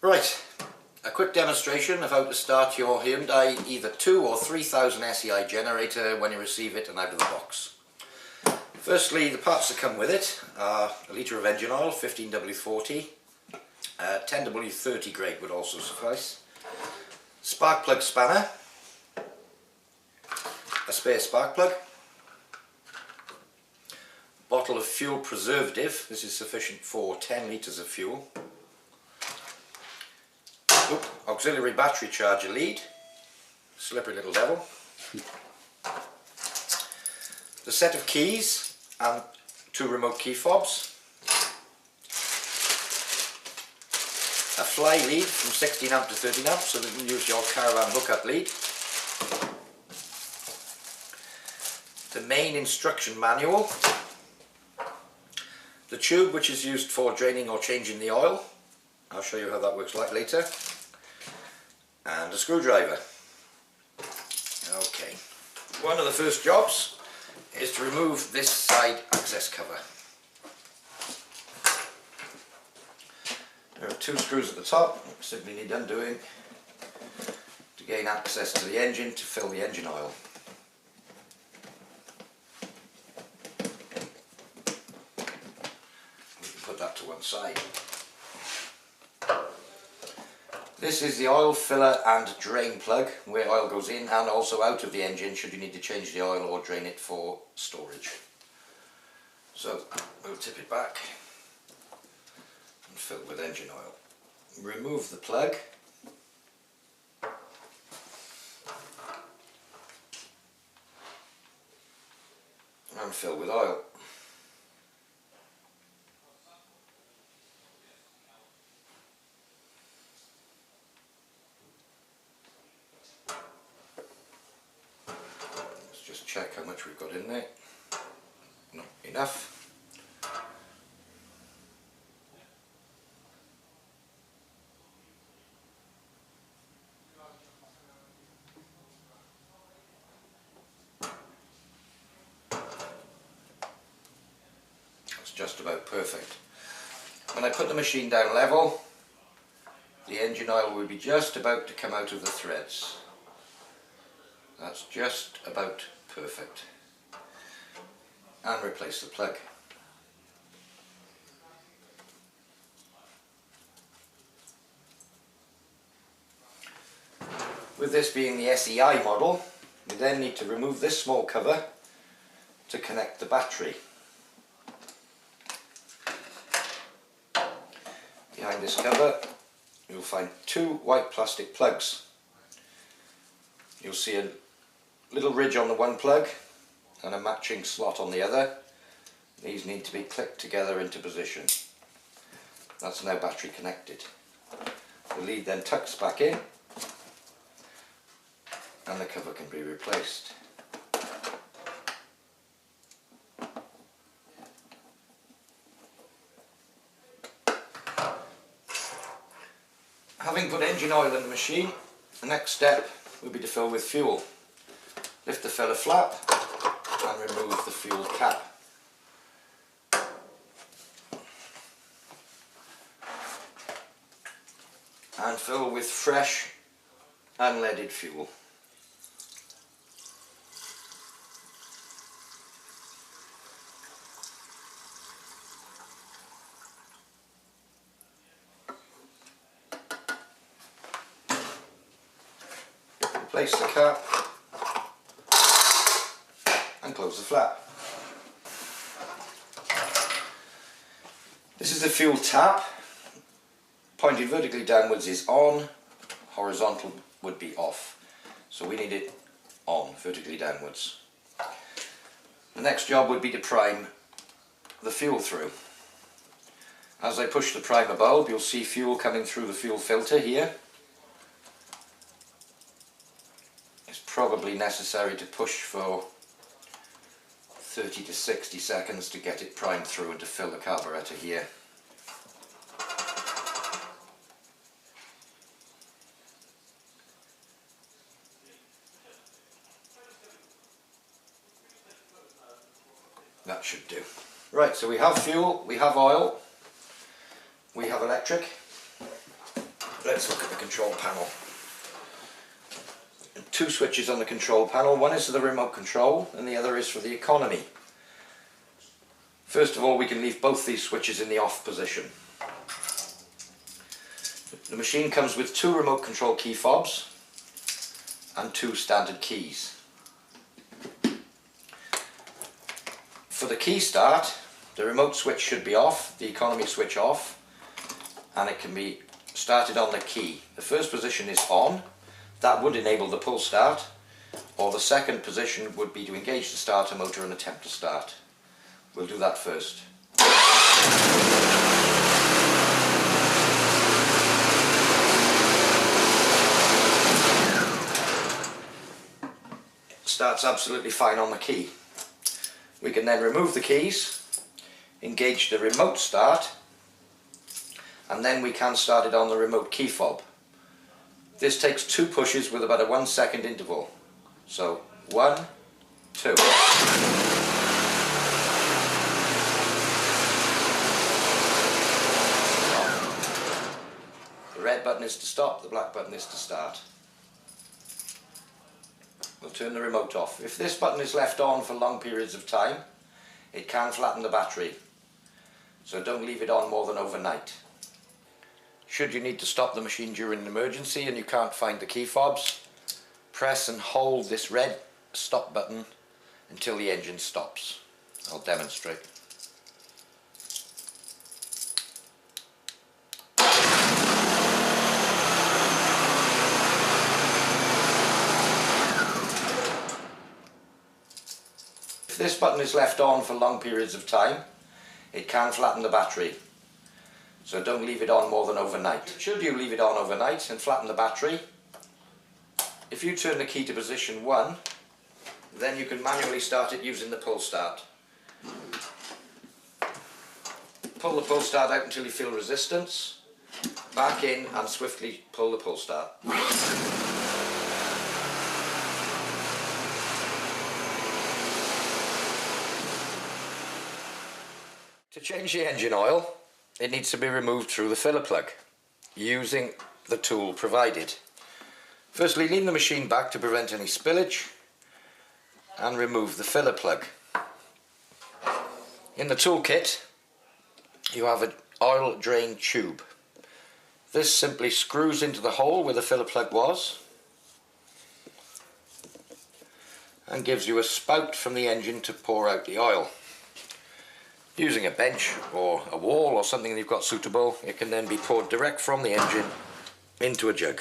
Right, a quick demonstration of how to start your Hyundai either 2 or 3000 SEI generator when you receive it and out of the box. Firstly, the parts that come with it are a litre of engine oil, 15W40, 10W30 grade would also suffice, spark plug spanner, a spare spark plug, bottle of fuel preservative, this is sufficient for 10 litres of fuel, auxiliary battery charger lead, slippery little devil, the set of keys and 2 remote key fobs, a fly lead from 16 amp to 13 amp so that you can use your caravan hookup lead, the main instruction manual, the tube which is used for draining or changing the oil, I'll show you how that works later, and a screwdriver. Okay, one of the first jobs is to remove this side access cover. There are 2 screws at the top, simply need undoing to gain access to the engine to fill the engine oil. We can put that to one side. This is the oil filler and drain plug where oil goes in and also out of the engine should you need to change the oil or drain it for storage. So we'll tip it back and fill with engine oil. Remove the plug. And fill with oil. Just check how much we've got in there. Not enough. That's just about perfect. When I put the machine down level, the engine oil will be just about to come out of the threads. That's just about perfect. And replace the plug. With this being the SEI model, we then need to remove this small cover to connect the battery. Behind this cover you'll find 2 white plastic plugs. You'll see a little ridge on the one plug and a matching slot on the other. These need to be clicked together into position. That's now battery connected. The lead then tucks back in and the cover can be replaced. Having put engine oil in the machine, the next step will be to fill with fuel. Lift the filler flap and remove the fuel cap. And fill with fresh unleaded fuel. Place the cap and close the flap. This is the fuel tap. Pointing vertically downwards is on, horizontal would be off. So we need it on, vertically downwards. The next job would be to prime the fuel through. As I push the primer bulb, you'll see fuel coming through the fuel filter here. It's probably necessary to push for 30 to 60 seconds to get it primed through and to fill the carburetor here. That should do. Right, so we have fuel, we have oil, we have electric. let's look at the control panel. Two switches on the control panel. One is for the remote control and the other is for the economy. First of all, we can leave both these switches in the off position. The machine comes with two remote control key fobs and two standard keys. For the key start, the remote switch should be off, the economy switch off, and it can be started on the key. The first position is on. That would enable the pull start, or the second position would be to engage the starter motor and attempt to start. We'll do that first. It starts absolutely fine on the key. We can then remove the keys, engage the remote start, and then we can start it on the remote key fob. This takes two pushes with about a 1 second interval. So 1, 2. The red button is to stop, the black button is to start. We'll turn the remote off. If this button is left on for long periods of time, it can flatten the battery. So don't leave it on more than overnight. Should you need to stop the machine during an emergency and you can't find the key fobs, press and hold this red stop button until the engine stops. I'll demonstrate. If this button is left on for long periods of time, it can flatten the battery. So don't leave it on more than overnight. Should you leave it on overnight and flatten the battery, if you turn the key to position 1, then you can manually start it using the pull start. Pull the pull start out until you feel resistance, back in and swiftly pull the pull start. To change the engine oil, it needs to be removed through the filler plug using the tool provided. Firstly, lean the machine back to prevent any spillage and remove the filler plug. In the toolkit you have an oil drain tube. This simply screws into the hole where the filler plug was and gives you a spout from the engine to pour out the oil. Using a bench or a wall or something that you've got suitable, it can then be poured direct from the engine into a jug.